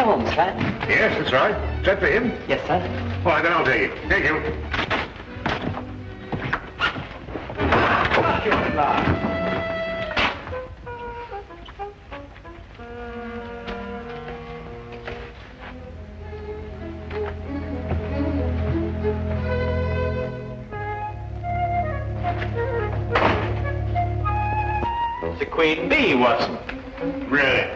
Holmes' flat? Yes, that's right. Is that for him? Yes, sir. All right, then I'll take it. Thank you. It's a Queen Bee, Watson. Really?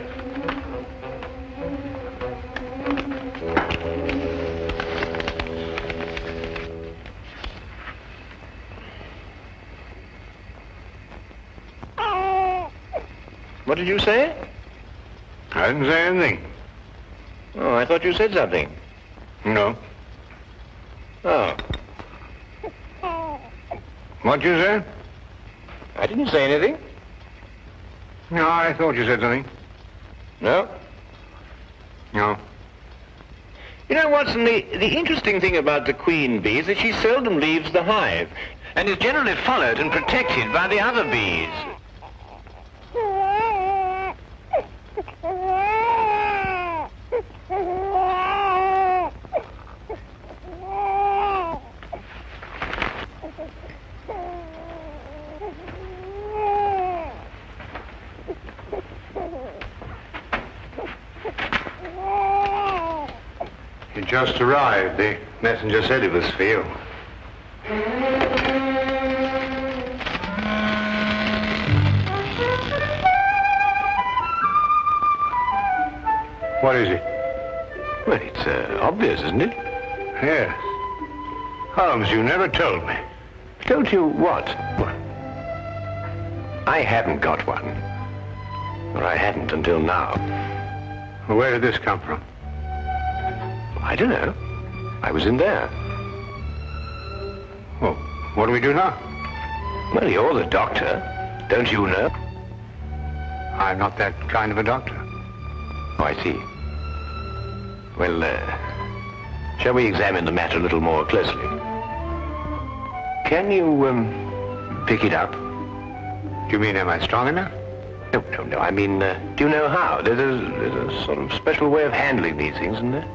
What did you say? I didn't say anything. Oh, I thought you said something. No. Oh. What'd you say? I didn't say anything. No, I thought you said something. No? No. You know, Watson, the interesting thing about the queen bee is that she seldom leaves the hive and is generally followed and protected by the other bees. You just arrived. The messenger said it was for you. What is it? Well, it's obvious, isn't it? Yes. Holmes, you never told me. Told you what? What? I haven't got one. Or I hadn't until now. Where did this come from? I don't know. I was in there. Well, what do we do now? Well, you're the doctor. Don't you know? I'm not that kind of a doctor. Oh, I see. Well, shall we examine the matter a little more closely? Can you, pick it up? Do you mean, am I strong enough? No. I mean, do you know how? There's a sort of special way of handling these things, isn't there?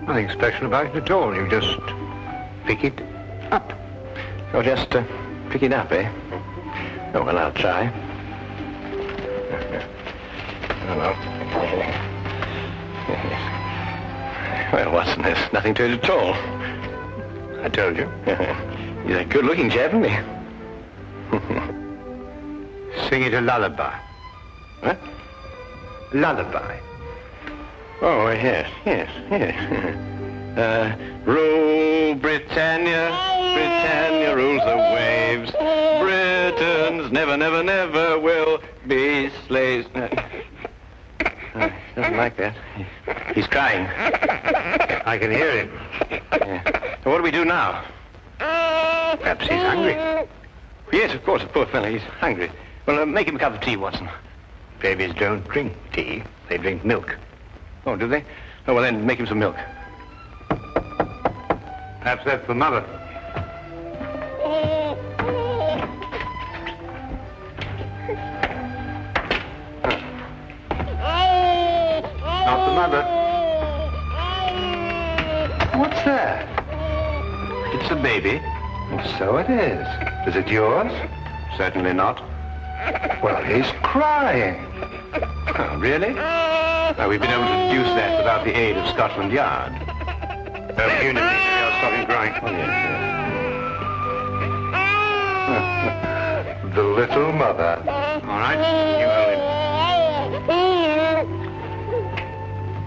Nothing special about it at all. You just pick it up. Or just pick it up, eh? Oh, well, I'll try. Oh, no. Well, Watson, there's nothing to it at all. I told you. He's a good-looking chap, isn't he? Sing it a lullaby. What? Lullaby. Oh, yes. Rule Britannia, Britannia rules the waves. Britons never will be slaves. He doesn't like that. He's crying. I can hear him. Yeah. So what do we do now? Perhaps he's hungry. Yes, of course, the poor fellow, he's hungry. Well, make him a cup of tea, Watson. Babies don't drink tea. They drink milk. Oh, do they? Oh, well, then, make him some milk. Perhaps that's for Mother. Not the mother. What's that? It's a baby. So it is. Is it yours? Certainly not. Well, he's crying. Oh, really? Now, we've been able to deduce that without the aid of Scotland Yard. Unity. I'll stop him crying. Oh, yes. The little mother. All right, you hold him.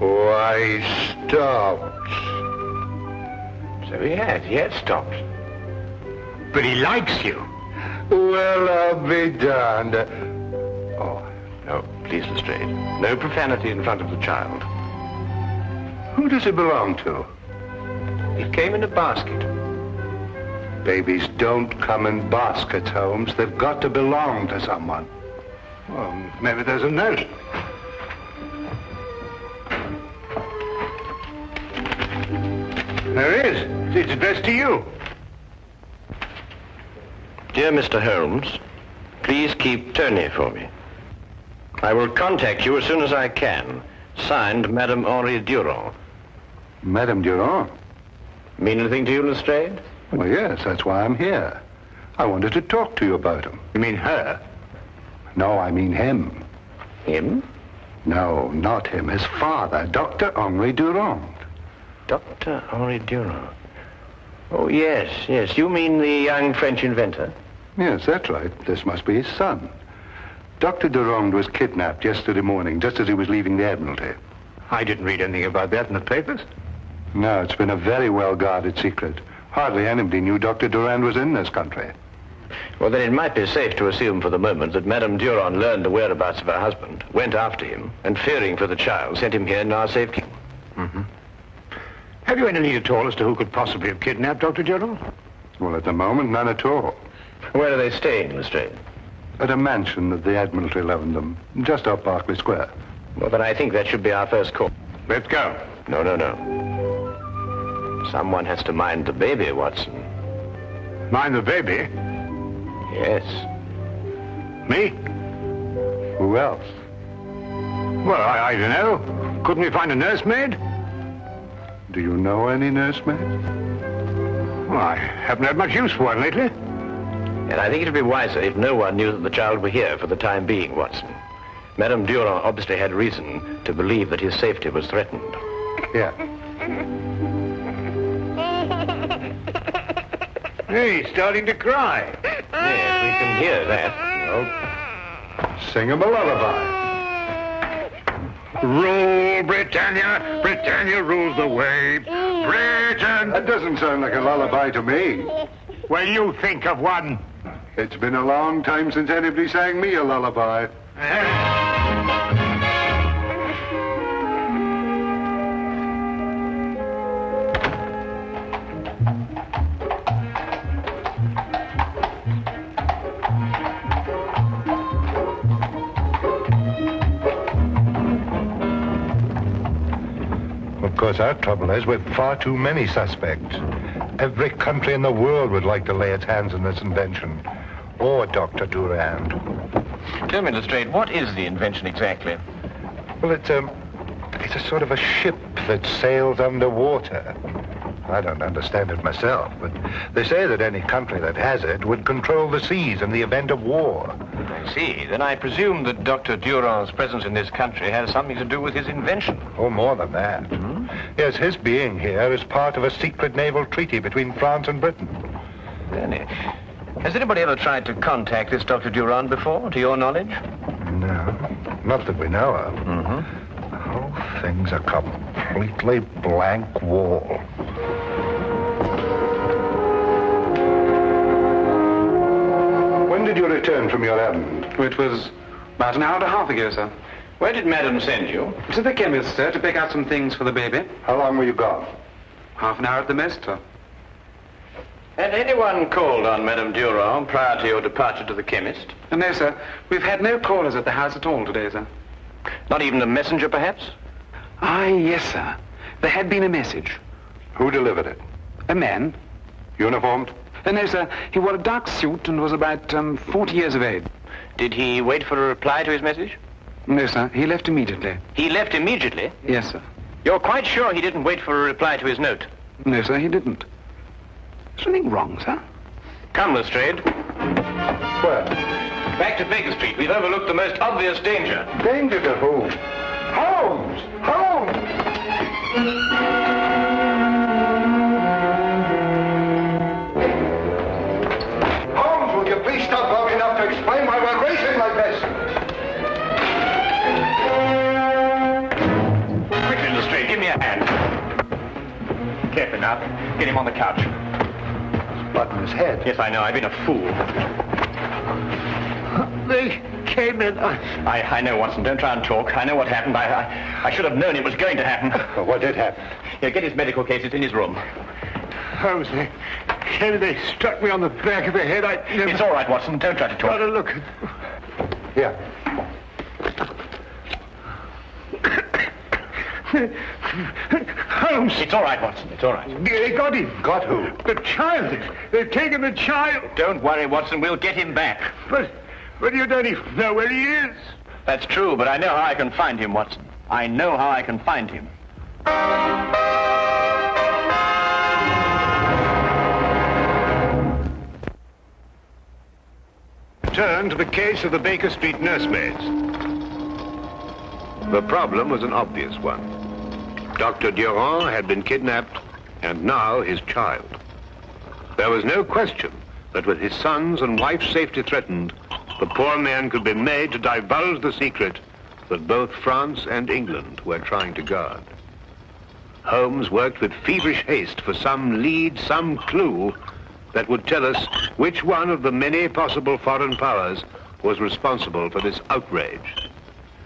Why, he stopped. So he had stopped. But he likes you. Well, I'll be darned. Oh, no, please, Lestrade. No profanity in front of the child. Who does it belong to? It came in a basket. Babies don't come in baskets, Holmes. They've got to belong to someone. Well, maybe there's a note. There is. It's addressed to you. Dear Mr. Holmes, please keep Tony for me. I will contact you as soon as I can. Signed, Madame Henri Durand. Madame Durand? Mean anything to you, Lestrade? Well, yes, that's why I'm here. I wanted to talk to you about him. You mean her? No, I mean him. Him? No, not him. His father, Dr. Henri Durand. Dr. Henri Durand. Oh, yes, yes. You mean the young French inventor? Yes, that's right. This must be his son. Dr. Durand was kidnapped yesterday morning, just as he was leaving the Admiralty. I didn't read anything about that in the papers. No, it's been a very well-guarded secret. Hardly anybody knew Dr. Durand was in this country. Well, then it might be safe to assume for the moment that Madame Durand learned the whereabouts of her husband, went after him, and fearing for the child, sent him here in our safekeeping. Mm-hmm. Have you any lead at all as to who could possibly have kidnapped Dr. Durand? Well, at the moment, none at all. Where are they staying, Lestrade? At a mansion that the Admiralty loaned them, just off Berkeley Square. Well, then I think that should be our first call. Let's go. No, no, no. Someone has to mind the baby, Watson. Mind the baby? Yes. Me? Who else? Well, I don't know. Couldn't we find a nursemaid? Do you know any nursemaids? Well, I haven't had much use for one lately. And I think it would be wiser if no one knew that the child were here for the time being, Watson. Madame Durand obviously had reason to believe that his safety was threatened. Yeah. Hey, he's starting to cry. Yes, we can hear that. Well, sing him a lullaby. Rule, Britannia. Britannia rules the waves. Britain. That doesn't sound like a lullaby to me. Well, you think of one. It's been a long time since anybody sang me a lullaby. Of course, our trouble is with far too many suspects. Every country in the world would like to lay its hands on this invention. Or Dr. Durand. Tell me, Lestrade, what is the invention exactly? Well, it's a sort of a ship that sails underwater. I don't understand it myself, but they say that any country that has it would control the seas in the event of war. I see. Then I presume that Dr. Durand's presence in this country has something to do with his invention. Oh, more than that. Hmm? Yes, his being here is part of a secret naval treaty between France and Britain. Really? Has anybody ever tried to contact this Dr. Durand before, to your knowledge? No, not that we know of. Mm-hmm. The whole thing's a completely blank wall. When did you return from your errand? It was about an hour and a half ago, sir. Where did Madam send you? To the chemist, sir, to pick out some things for the baby. How long were you gone? Half an hour at the most, sir. Had anyone called on Madame Durand prior to your departure to the chemist? No, sir. We've had no callers at the house at all today, sir. Not even a messenger, perhaps? Ah, yes, sir. There had been a message. Who delivered it? A man. Uniformed? No, sir. He wore a dark suit and was about 40 years of age. Did he wait for a reply to his message? No, sir. He left immediately. He left immediately? Yes, sir. You're quite sure he didn't wait for a reply to his note? No, sir, he didn't. Is anything wrong, sir? Come, Lestrade. Where? Back to Baker Street. We've overlooked the most obvious danger. Danger to who? Holmes! Holmes! Holmes, will you please stop long enough to explain why we're racing like this? Quickly, Lestrade, give me a hand. Carefully now. Get him on the couch. Button his head. Yes, I know. I've been a fool. They came in. I know, Watson. Don't try and talk. I know what happened. I should have known it was going to happen. Well, what did happen? Here, get his medical case. It's in his room. Holmes, they struck me on the back of the head. I never... It's all right, Watson. Don't try to Got talk. to look. Here. Holmes! It's all right, Watson. It's all right. They got him. Got who? The child. They've taken the child. Don't worry, Watson. We'll get him back. But you don't even know where he is. That's true, but I know how I can find him, Watson. I know how I can find him. Turn to the case of the Baker Street nursemaids. The problem was an obvious one. Dr. Durand had been kidnapped, and now his child. There was no question that with his son's and wife's safety threatened, the poor man could be made to divulge the secret that both France and England were trying to guard. Holmes worked with feverish haste for some lead, some clue that would tell us which one of the many possible foreign powers was responsible for this outrage.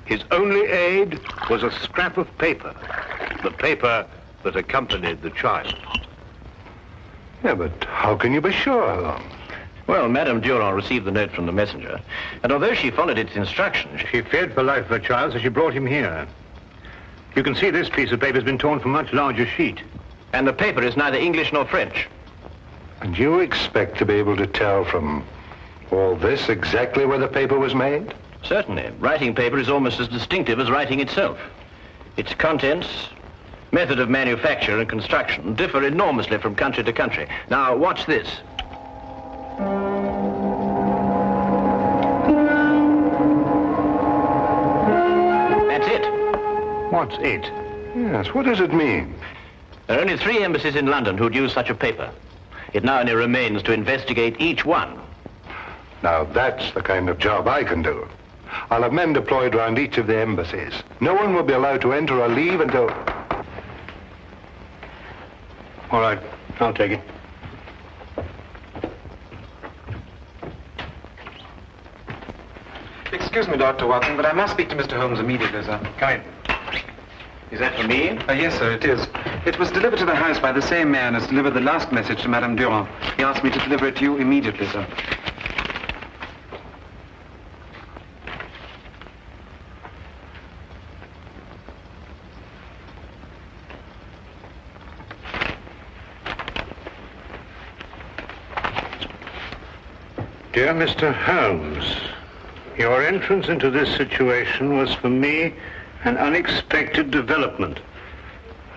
His only aid was a scrap of paper, the paper that accompanied the child. Yeah, but how can you be sure, Holmes? Well, Madame Durand received the note from the messenger, and although she followed its instructions, She feared for life of her child, so she brought him here. You can see this piece of paper has been torn from a much larger sheet. and the paper is neither English nor French. And you expect to be able to tell from all this exactly where the paper was made? Certainly. Writing paper is almost as distinctive as writing itself. Its contents, method of manufacture and construction differ enormously from country to country. Now, watch this. That's it. What's it? Yes, what does it mean? There are only 3 embassies in London who'd use such a paper. It now only remains to investigate each one. Now, that's the kind of job I can do. I'll have men deployed around each of the embassies. No one will be allowed to enter or leave until... All right, I'll take it. Excuse me, Dr. Watson, but I must speak to Mr. Holmes immediately, sir. Come in. Is that for me? Yes, sir, it is. It was delivered to the house by the same man as delivered the last message to Madame Durand. He asked me to deliver it to you immediately, sir. Dear Mr. Holmes, your entrance into this situation was for me an unexpected development.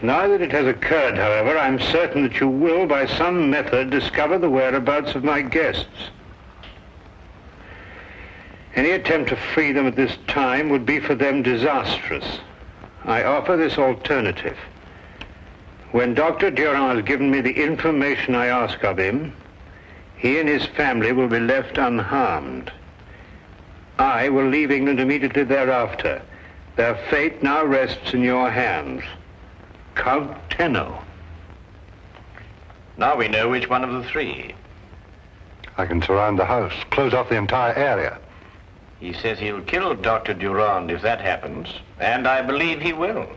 Now that it has occurred, however, I'm certain that you will, by some method, discover the whereabouts of my guests. Any attempt to free them at this time would be for them disastrous. I offer this alternative. When Dr. Durand has given me the information I ask of him, he and his family will be left unharmed. I will leave England immediately thereafter. Their fate now rests in your hands. Count Tenno. Now we know which one of the 3. I can surround the house, close off the entire area. He says he'll kill Dr. Durand if that happens, and I believe he will.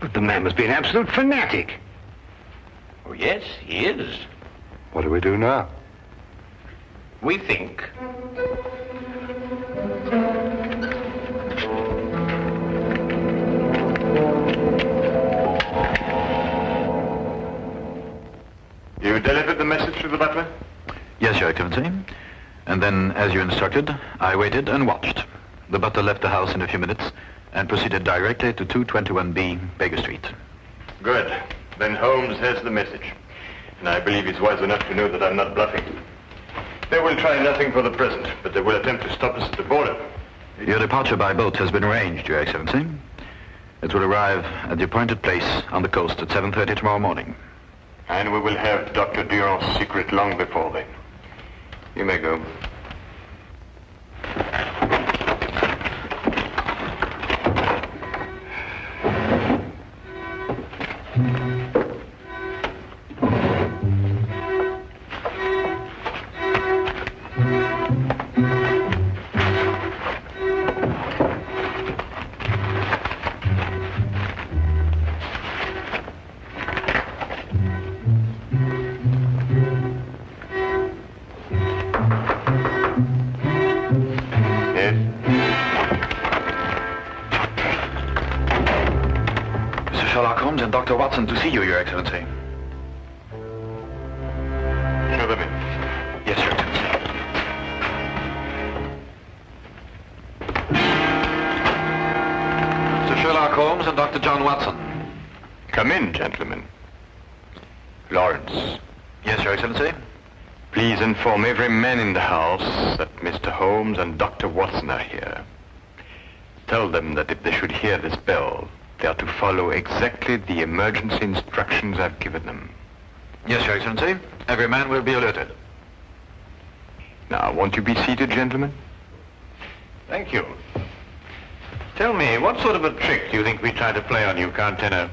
But the man must be an absolute fanatic. Oh, yes, he is. What do we do now? We think. You delivered the message to the butler? Yes, Your Excellency. And then, as you instructed, I waited and watched. The butler left the house in a few minutes and proceeded directly to 221B Baker Street. Good. Then Holmes has the message. And I believe he's wise enough to know that I'm not bluffing. They will try nothing for the present, but they will attempt to stop us at the border. Your departure by boat has been arranged, Your Excellency. It will arrive at the appointed place on the coast at 7:30 tomorrow morning. And we will have Dr. Durand's secret long before then. You may go. Sherlock Holmes and Dr. Watson to see you, Your Excellency. Show them in. Yes, Your Excellency. Sir Sherlock Holmes Holmes and Dr. John Watson. Come in, gentlemen. Lawrence, Yes, Your Excellency. please inform every man in the house that Mr. Holmes and Dr. Watson are here. Tell them that if they should hear this bell, they are to follow exactly the emergency instructions I've given them. Yes, Your Excellency. Every man will be alerted. Now, won't you be seated, gentlemen? Thank you. Tell me, what sort of a trick do you think we tried to play on you, Count Tenno?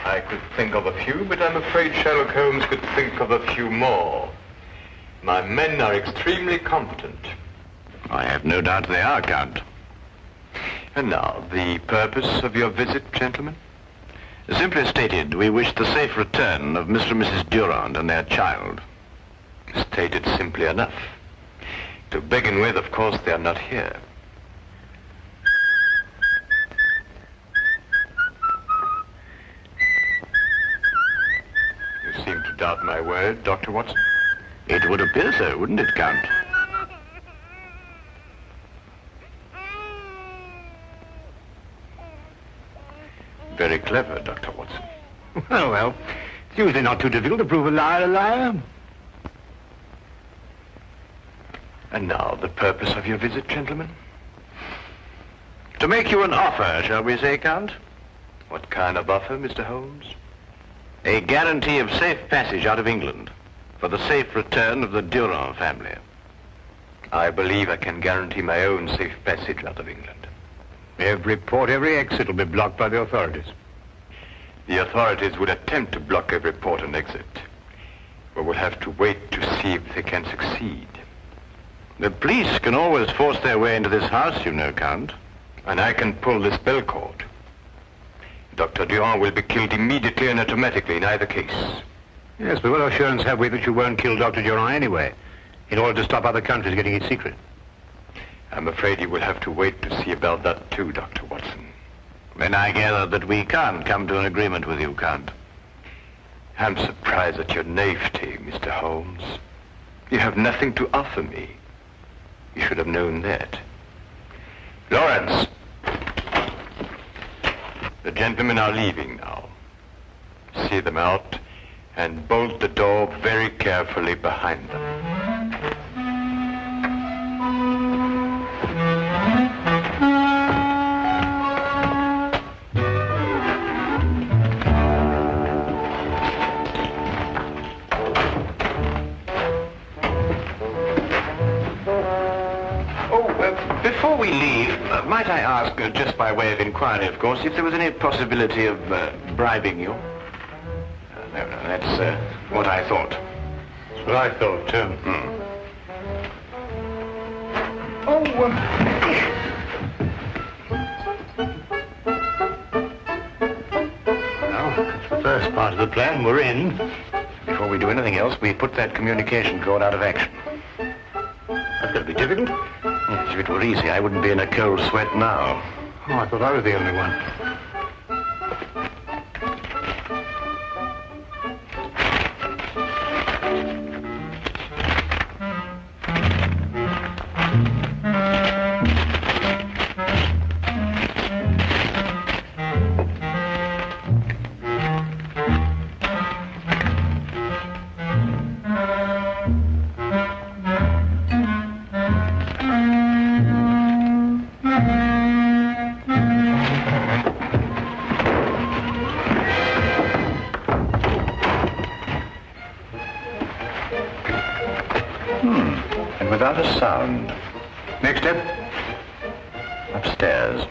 I could think of a few, but I'm afraid Sherlock Holmes could think of a few more. My men are extremely competent. I have no doubt they are, Count. And now, the purpose of your visit, gentlemen? Simply stated, we wish the safe return of Mr. and Mrs. Durand and their child. Stated simply enough. To begin with, of course, they are not here. You seem to doubt my word, Dr. Watson. It would appear so, wouldn't it, Count? Very clever, Dr. Watson. Well, it's usually not too difficult to prove a liar a liar. And now, the purpose of your visit, gentlemen? To make you an offer, shall we say, Count? What kind of offer, Mr. Holmes? A guarantee of safe passage out of England for the safe return of the Durand family. I believe I can guarantee my own safe passage out of England. Every port, every exit will be blocked by the authorities. The authorities would attempt to block every port and exit. But we'll have to wait to see if they can succeed. The police can always force their way into this house, you know, Count. And I can pull this bell cord. Dr. Durand will be killed immediately and automatically in either case. Yes, but what assurance have we that you won't kill Dr. Durand anyway, in order to stop other countries getting his secret? I'm afraid you will have to wait to see about that too, Dr. Watson. Then I gather that we can't come to an agreement with you, Count. I'm surprised at your naivety, Mr. Holmes. You have nothing to offer me. You should have known that. Lawrence! The gentlemen are leaving now. See them out and bolt the door very carefully behind them. Before we leave, might I ask, just by way of inquiry, of course, if there was any possibility of bribing you? No, that's what I thought. That's what I thought, too. Well, that's the first part of the plan. We're in. Before we do anything else, we put that communication cord out of action. That's going to be difficult. Yes, if it were easy, I wouldn't be in a cold sweat now. Oh, I thought I was the only one. And without a sound. Next step. Upstairs.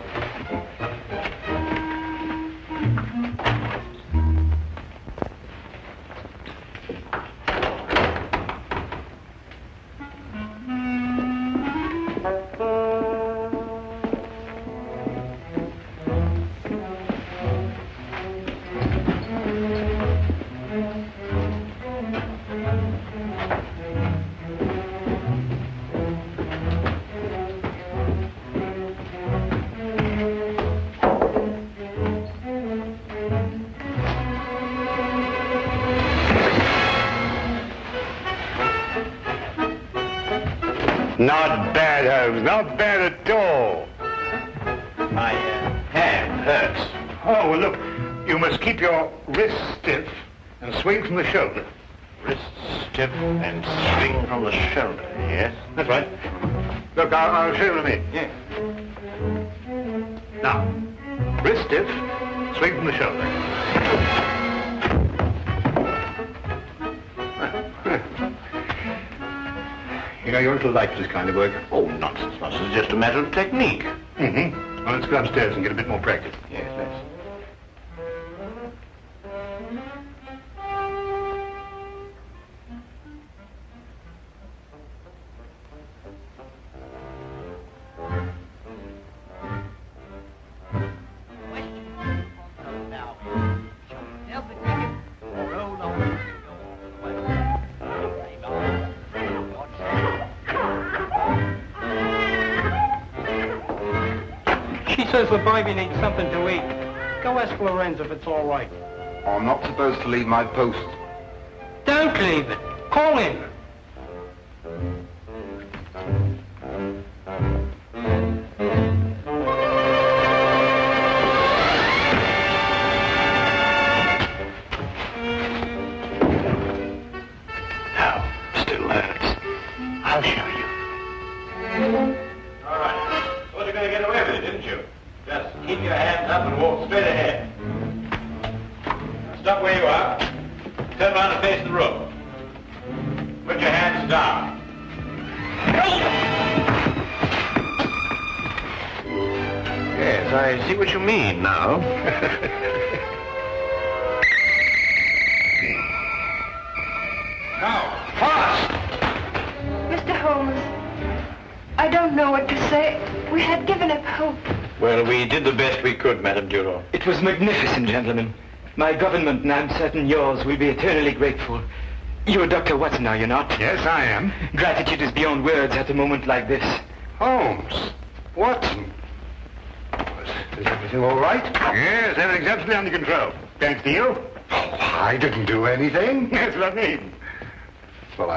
Not bad, Holmes. Not bad at all. My hand hurts. Oh, well, look, you must keep your wrist stiff and swing from the shoulder. Wrist stiff and swing from the shoulder. Yes. That's right. Look, I'll show you in a minute. Yes. Now, wrist stiff, swing from the shoulder. You know, you're a little light for this kind of work. Oh, nonsense, nonsense. It's just a matter of technique. Mm-hmm. Well, let's go upstairs and get a bit more practice. Yes, let's. She says the baby needs something to eat. Go ask Lorenz if it's all right. I'm not supposed to leave my post. Don't leave it. Call him. Now, still hurts. I'll show you. All right. Thought you were going to get away with it, didn't you? Just keep your hands up and walk straight ahead. Now stop where you are. Turn around and face the room. Put your hands down. Yes, I see what you mean now. Now, fast! Mr. Holmes, I don't know what to say. We had given up hope. Well, we did the best we could, Madame Durand. It was magnificent, gentlemen. My government, and I'm certain yours, will be eternally grateful. You're Dr. Watson, are you not? Yes, I am. Gratitude is beyond words at a moment like this. Holmes. Watson. Is everything all right? Yes, everything's absolutely under control. Thanks to you. Oh, I didn't do anything. That's what I mean. Well,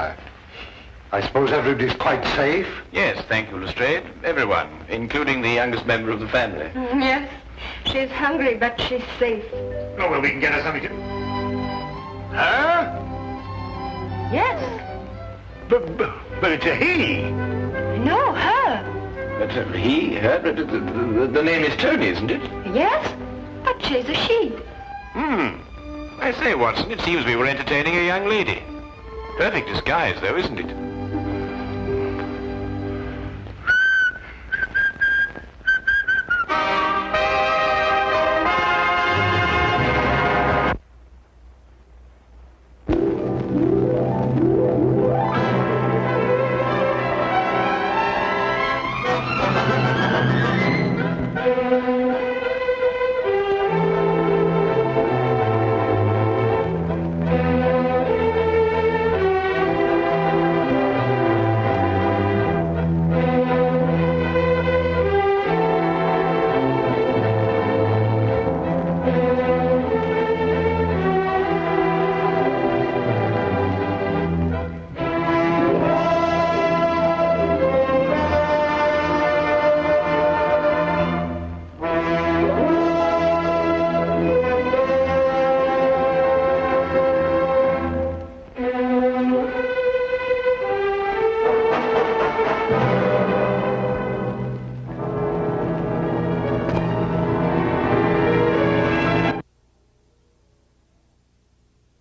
I suppose everybody's quite safe. Yes, thank you, Lestrade. Everyone, including the youngest member of the family. Yes, she's hungry, but she's safe. Oh, well, we can get her something to... Huh? Yes. But it's a he. No, her. But he, her, the name is Tony, isn't it? Yes, but she's a she. I say, Watson, it seems we were entertaining a young lady. Perfect disguise, though, isn't it?